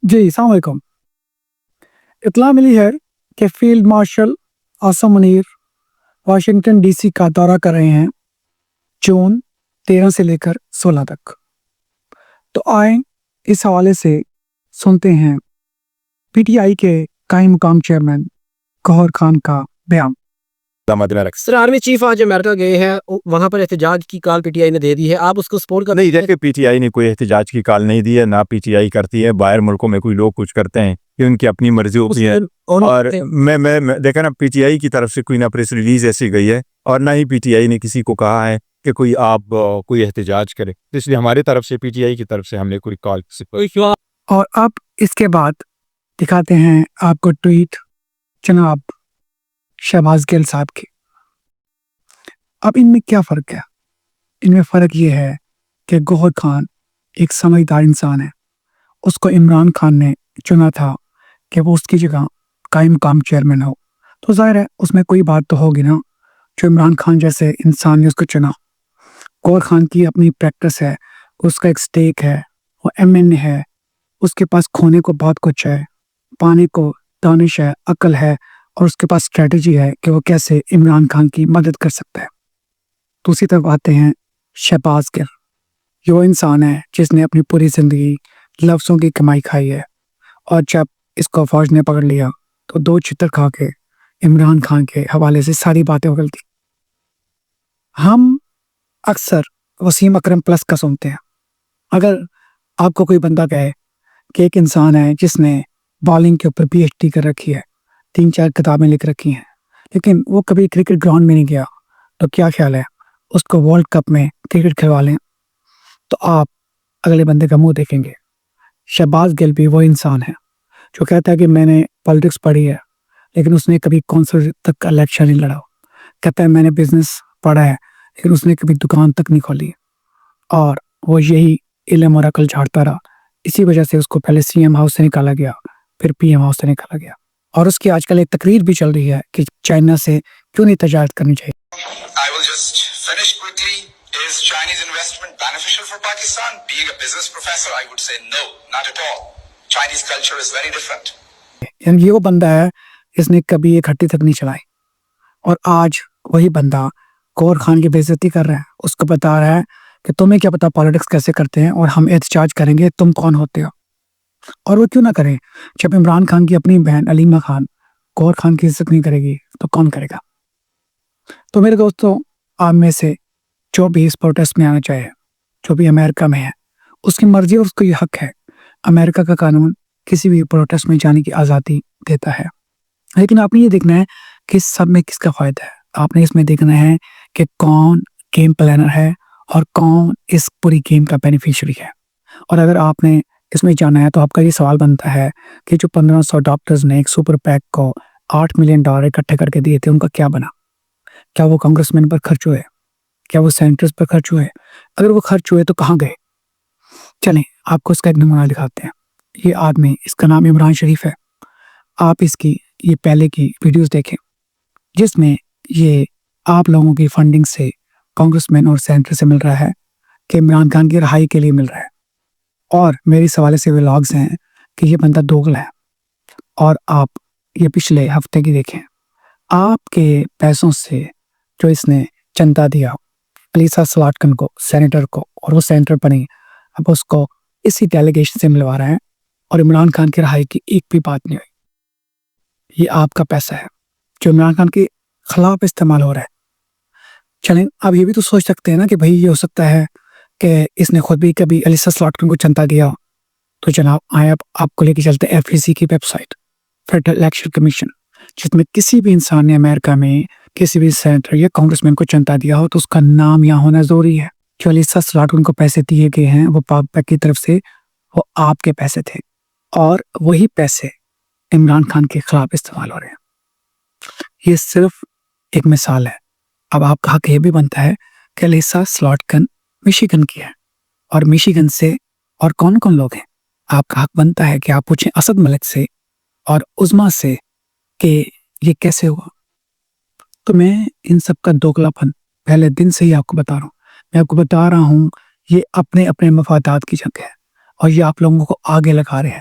جی السلام علیکم۔ اطلاع ملی ہے کہ field marshal Asim Munir Washington D C کا دورہ کر رہے ہیں جون 13 سے لے کر 16 تک۔ تو آئیں اس حوالے سے سنتے ہیں پی ٹی آئی کے قائم مقام چیئرمین گوہر خان کا بیان۔ سر آرمی چیف آج امریکہ گئے ہیں، وہاں پر احتجاج کی کال پی ٹی آئی نے دے دی ہے، آپ اس کو سپورٹ کرتے ہیں؟ نہیں، دیکھیں پی ٹی آئی نے کوئی احتجاج کی کال نہیں دی ہے، نہ پی ٹی آئی کرتی ہے۔ باہر ملکوں میں کوئی لوگ کچھ کرتے ہیں کہ ان کی اپنی مرضی ہوتی ہے، اور میں دیکھا نا پی ٹی آئی کی طرف سے کوئی نہ پریس ریلیز ایسی گئی ہے، اور نہ ہی پی ٹی آئی نے کسی کو کہا ہے کہ کوئی احتجاج کرے، اس لیے ہماری طرف سے پی ٹی آئی کی طرف سے ہم نے کوئی کال اور اب اس کے بعد دکھاتے ہیں آپ کو ٹویٹ جناب شہباز گل صاحب کی۔ اب ان میں کیا فرق ہے؟ ان میں فرق یہ ہے کہ گوہر خان ایک سمجھدار انسان ہے، اس کو عمران خان نے چنا تھا کہ وہ اس کی جگہ قائم مقام چیئرمین ہو، تو ظاہر ہے اس میں کوئی بات تو ہوگی نا، جو عمران خان جیسے انسان نے اس کو چنا۔ گوہر خان کی اپنی پریکٹس ہے، اس کا ایک سٹیک ہے، وہ ایم این اے ہے، اس کے پاس کھونے کو بہت کچھ ہے، پانے کو دانش ہے، عقل ہے، اور اس کے پاس اسٹریٹجی ہے کہ وہ کیسے عمران خان کی مدد کر سکتا ہے۔ دوسری طرف آتے ہیں شہباز گل، یہ وہ انسان ہے جس نے اپنی پوری زندگی لفظوں کی کمائی کھائی ہے، اور جب اس کو فوج نے پکڑ لیا تو 2 چھتر کھا کے عمران خان کے حوالے سے ساری باتیں اگل دی۔ ہم اکثر وسیم اکرم پلس کا سنتے ہیں۔ اگر آپ کو کوئی بندہ کہے کہ ایک انسان ہے جس نے بالنگ کے اوپر پی ایچ ڈی کر رکھی ہے، 3-4 کتابیں لکھ رکھی ہیں، لیکن وہ کبھی کرکٹ گراؤنڈ میں نہیں گیا، تو کیا خیال ہے اس کو ورلڈ کپ میں کرکٹ کھلوا لیں؟ تو آپ اگلے بندے کا منہ دیکھیں گے۔ شہباز گل بھی وہ انسان ہے جو کہتا ہے کہ میں نے پالیٹکس پڑھی ہے، لیکن اس نے کبھی کونسل تک کا الیکشن نہیں لڑا۔ کہتا ہے میں نے بزنس پڑھا ہے، لیکن اس نے کبھی دکان تک نہیں کھولی، اور وہ یہی علم اور عقل جھاڑتا رہا۔ اسی وجہ سے اس کو پہلے سی ایم ہاؤس سے نکالا گیا، پھر پی ایم ہاؤس سے نکالا گیا، اور اس کی آج کل ایک تقریر بھی چل رہی ہے کہ چائنا سے کیوں نہیں تجارت کرنی چاہیے۔ I will just finish quickly. Is Chinese investment beneficial for Pakistan? Being a business professor, I would say no, not at all. Chinese culture is very different. یعنی یہ وہ بندہ ہے جس نے کبھی ایک ہٹی تک نہیں چلائی، اور آج وہی بندہ گوہر خان کی بے عزتی کر رہا ہے، اس کو بتا رہا ہے کہ تمہیں کیا پتا پالیٹکس کیسے کرتے ہیں، اور ہم احتجاج کریں گے، تم کون ہوتے ہو؟ اور وہ کیوں نہ کرے؟ جب عمران خان کی اپنی بہن علیمہ خان گوہر خان کی عزت نہیں کرے گی تو کون کرے گا؟ تو میرے دوستوں، آپ میں سے جو بھی اس پروٹیسٹ میں آنا چاہے، جو بھی امریکہ میں ہے، اس کی مرضی اور اس کو یہ حق ہے۔ امریکہ کا قانون کسی بھی پروٹیسٹ میں جانے کی آزادی دیتا ہے، لیکن آپ نے یہ دیکھنا ہے کہ اس سب میں کس کا فائدہ ہے۔ آپ نے اس میں دیکھنا ہے کہ کون گیم پلانر ہے اور کون اس پوری گیم کا بینیفیشری ہے۔ اور اگر آپ نے اس میں جانا ہے تو آپ کا یہ سوال بنتا ہے کہ جو 1500 ڈاکٹرز نے ایک سپر پیک کو $8 ملین اکٹھے کر کے دیے تھے، ان کا کیا بنا؟ کیا وہ کانگریس مین پر خرچ ہوئے؟ کیا وہ سینیٹرز پر خرچ ہوئے؟ اگر وہ خرچ ہوئے تو کہاں گئے؟ چلیں آپ کو اس کا ایک نمونہ دکھاتے ہیں۔ یہ آدمی، اس کا نام عمران شریف ہے۔ آپ اس کی یہ پہلے کی ویڈیوز دیکھیں جس میں یہ آپ لوگوں کی فنڈنگ سے کانگریس مین اور سینیٹر سے مل رہا ہے کہ عمران خان کی رہائی کے لیے مل رہا ہے، اور میری سوالے سے ولاگز ہیں کہ یہ بندہ دوغلا ہے۔ اور آپ یہ پچھلے ہفتے کی دیکھیں، آپ کے پیسوں سے جو اس نے چندہ دیا الیسا سلاٹکن کو، سینیٹر کو، اور وہ سینیٹر بنی، اب اس کو اسی ڈیلیگیشن سے ملوا رہے ہیں، اور عمران خان کی رہائی کی ایک بھی بات نہیں ہوئی۔ یہ آپ کا پیسہ ہے جو عمران خان کے خلاف استعمال ہو رہا ہے۔ چلیں آپ یہ بھی تو سوچ سکتے ہیں نا کہ بھائی یہ ہو سکتا ہے کہ اس نے خود بھی کبھی الیسا سلاٹکن کو چندہ دیا۔ تو جناب آئے آپ کو لے کے چلتے ایف ای سی کی website, federal election commission, جس میں کسی بھی انسان نے امریکہ میں کسی بھی سینیٹر یا کانگریس مین کو چندہ دیا ہو تو اس کا نام یہاں ہونا ضروری ہے۔ جو الیسا سلاٹکن کو پیسے دیے گئے ہیں وہ پاک پیک کی طرف سے، وہ آپ کے پیسے تھے، اور وہی پیسے عمران خان کے خلاف استعمال ہو رہے ہیں۔ یہ صرف ایک مثال ہے۔ اب آپ کا حق یہ بھی بنتا ہے کہ الیسا سلاٹکن میشیگن کی ہے، اور میشیگن سے اور کون کون لوگ ہیں؟ آپ کا حق بنتا ہے کہ آپ پوچھیں اسد ملک سے اور عظما سے کہ یہ کیسے ہوا۔ تو میں ان سب کا دوگلا پن پہلے دن سے ہی آپ کو بتا رہا ہوں۔ میں آپ کو بتا رہا ہوں یہ اپنے اپنے مفادات کی جنگ ہے، اور یہ آپ لوگوں کو آگے لگا رہے ہیں۔